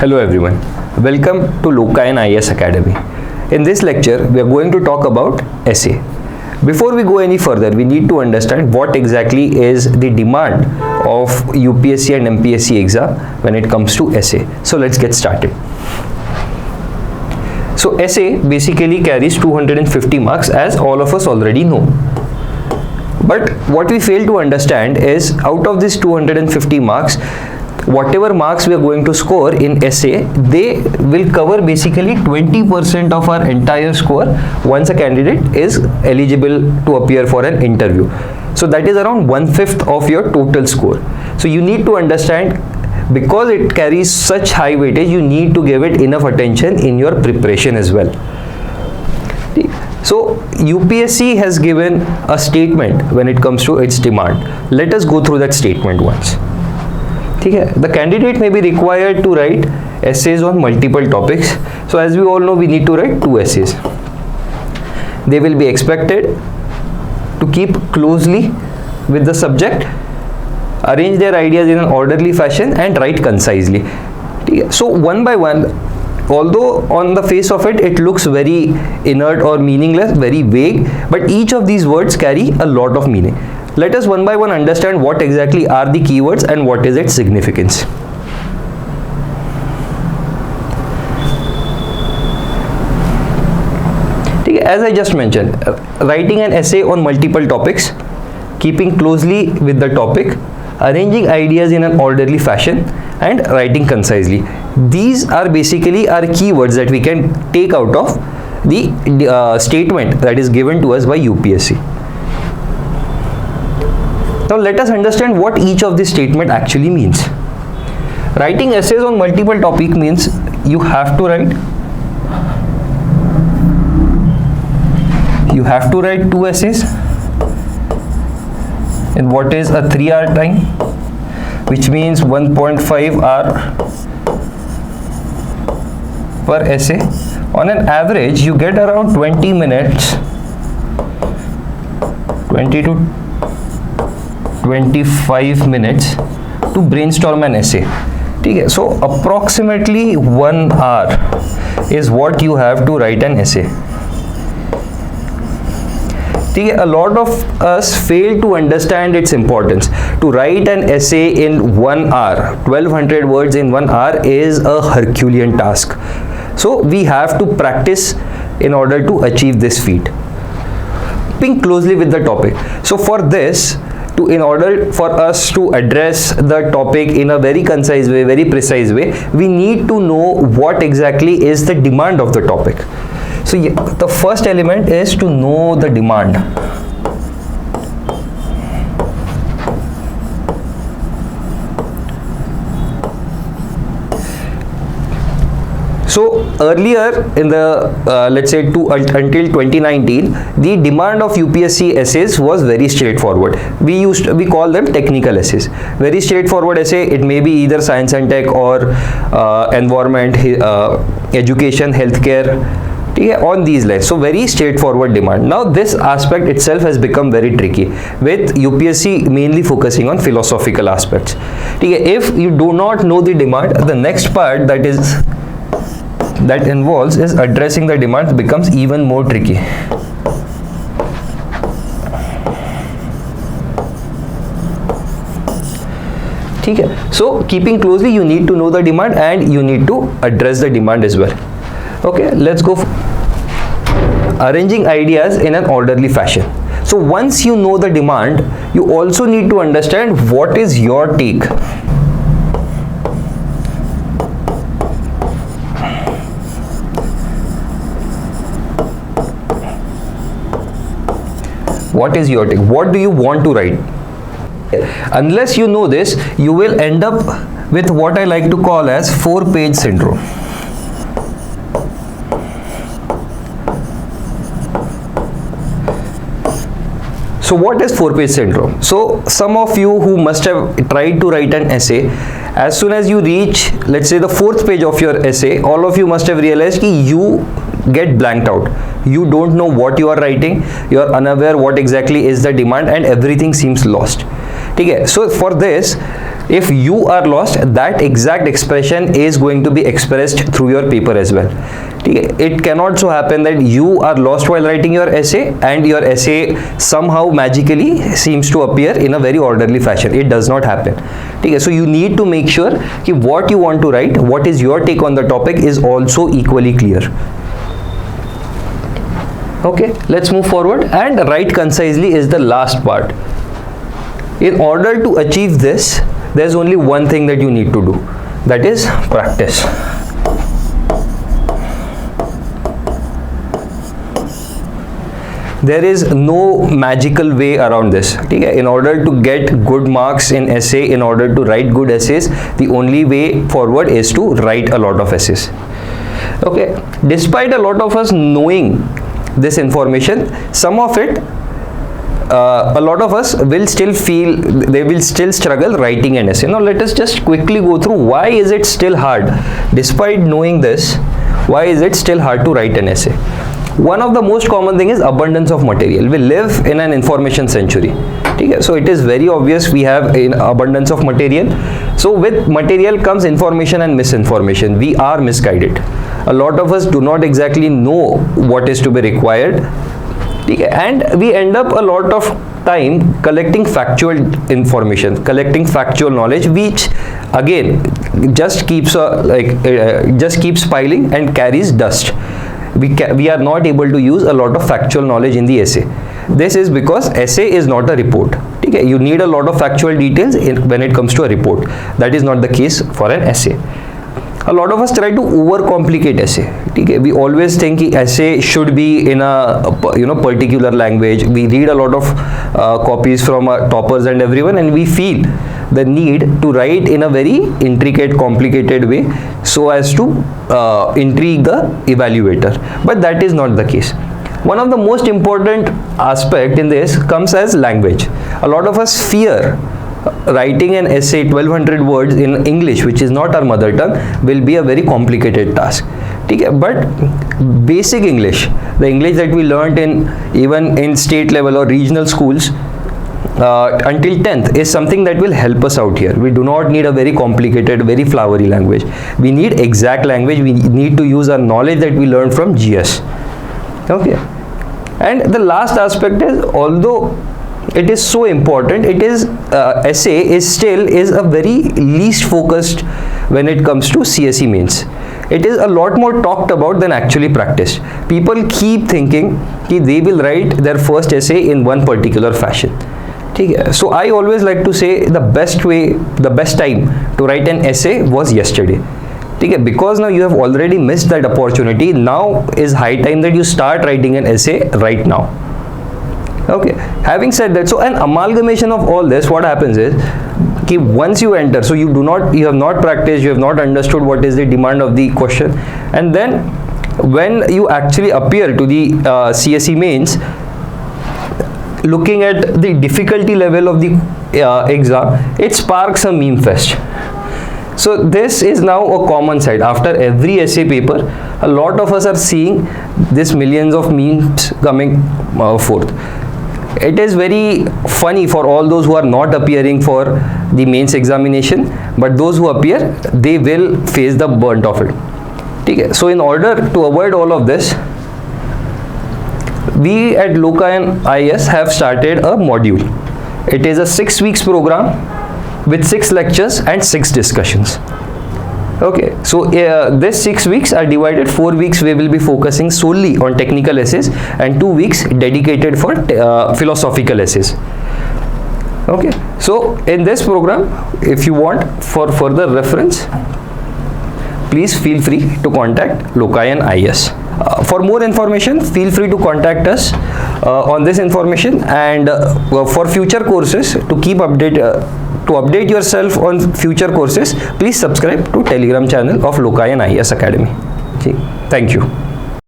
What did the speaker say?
Hello everyone, welcome to Loka and IAS Academy. In this lecture, we are going to talk about essay. Before we go any further, we need to understand what exactly is the demand of UPSC and MPSC exam when it comes to essay. So let's get started. So essay basically carries 250 marks, as all of us already know. But what we fail to understand is, out of this 250 marks, whatever marks we are going to score in essay, they will cover basically 20% of our entire score once a candidate is eligible to appear for an interview. So that is around 1/5 of your total score. So you need to understand, because it carries such high weightage, you need to give it enough attention in your preparation as well. So UPSC has given a statement when it comes to its demand. Let us go through that statement once. The candidate may be required to write essays on multiple topics. So as we all know, we need to write 2 essays. They will be expected to keep closely with the subject, arrange their ideas in an orderly fashion, and write concisely. So one by one, although on the face of it, it looks very inert or meaningless, very vague, but each of these words carry a lot of meaning. Let us one by one understand what exactly are the keywords and what is its significance. As I just mentioned, writing an essay on multiple topics, keeping closely with the topic, arranging ideas in an orderly fashion, and writing concisely. These are basically our keywords that we can take out of the statement that is given to us by UPSC. Now let us understand what each of this statement actually means. Writing essays on multiple topics means you have to write 2 essays in what is a 3-hour time, which means 1.5 hour per essay. On an average, you get around 20 minutes, 20 to 25 minutes to brainstorm an essay. So approximately 1 hour is what you have to write an essay. A lot of us fail to understand its importance. To write an essay in 1 hour, 1200 words in 1 hour, is a Herculean task. So we have to practice in order to achieve this feat. Keeping closely with the topic. So for this, in order for us to address the topic in a very concise way, very precise way, we need to know what exactly is the demand of the topic. So the first element is to know the demand. So earlier in the let's say until 2019, the demand of UPSC essays was very straightforward. We call them technical essays. Very straightforward essay. It may be either science and tech or environment, education, healthcare, on these lines. So very straightforward demand. Now this aspect itself has become very tricky, with UPSC mainly focusing on philosophical aspects. If you do not know the demand, the next part that involves is addressing the demand becomes even more tricky. So keeping closely, you need to know the demand and you need to address the demand as well. Okay, let's go. Arranging ideas in an orderly fashion. So once you know the demand, you also need to understand what is your take. What is your take? What do you want to write? Unless you know this, you will end up with what I like to call as 4-page syndrome. So what is 4-page syndrome? So some of you who must have tried to write an essay, as soon as you reach, let's say, the 4th page of your essay, all of you must have realized that you get blanked out. You don't know what you are writing, you are unaware what exactly is the demand, and everything seems lost. So for this, if you are lost, that exact expression is going to be expressed through your paper as well. It cannot so happen that you are lost while writing your essay and your essay somehow magically seems to appear in a very orderly fashion. It does not happen. So you need to make sure that what you want to write, what is your take on the topic, is also equally clear. Okay, let's move forward. And write concisely is the last part. In order to achieve this, there's only one thing that you need to do, that is practice. There is no magical way around this. In order to get good marks in essay, in order to write good essays, the only way forward is to write a lot of essays. Okay, despite a lot of us knowing this information, some of it, a lot of us will still feel, they will still struggle writing an essay. Now let us just quickly go through why is it still hard. Despite knowing this, why is it still hard to write an essay? One of the most common thing is abundance of material. We live in an information century. So it is very obvious we have an abundance of material. So with material comes information and misinformation. We are misguided. A lot of us do not exactly know what is to be required, and we end up a lot of time collecting factual information, collecting factual knowledge, which again just keeps just keeps piling and carries dust. We are not able to use a lot of factual knowledge in the essay. This is because essay is not a report. You need a lot of factual details when it comes to a report. That is not the case for an essay. A lot of us try to overcomplicate essay. We always think essay should be in a particular language. We read a lot of copies from toppers and everyone, and we feel the need to write in a very intricate, complicated way so as to intrigue the evaluator. But that is not the case. One of the most important aspect in this comes as language. A lot of us fear writing an essay 1200 words in English, which is not our mother tongue, will be a very complicated task. But basic English, the English that we learnt even in state level or regional schools until 10th, is something that will help us out here. We do not need a very complicated, very flowery language. We need exact language. We need to use our knowledge that we learned from GS. Okay, and the last aspect is, although it is so important, it is essay is a very least focused when it comes to CSE mains. It is a lot more talked about than actually practiced. People keep thinking that they will write their first essay in one particular fashion. So I always like to say the best time to write an essay was yesterday. Because now you have already missed that opportunity. Now is high time that you start writing an essay right now. Okay, having said that, so an amalgamation of all this, what happens is, once you enter, so you have not practiced, you have not understood what is the demand of the question, and then when you actually appear to the CSE mains, looking at the difficulty level of the exam, it sparks a meme fest. So this is now a common sight. After every essay paper, a lot of us are seeing this millions of memes coming forth. It is very funny for all those who are not appearing for the mains examination, but those who appear, they will face the burnt of it. So in order to avoid all of this, we at Lokayan IAS have started a module. It is a 6 weeks program with 6 lectures and 6 discussions. Okay, so this 6 weeks are divided. 4 weeks we will be focusing solely on technical essays, and 2 weeks dedicated for philosophical essays. Okay, so in this program, if you want for further reference, please feel free to contact Lokayan IAS. For more information, feel free to contact us on this information, and for future courses, to keep to update yourself on future courses, please subscribe to Telegram channel of Lokayan IAS Academy. Okay. Thank you.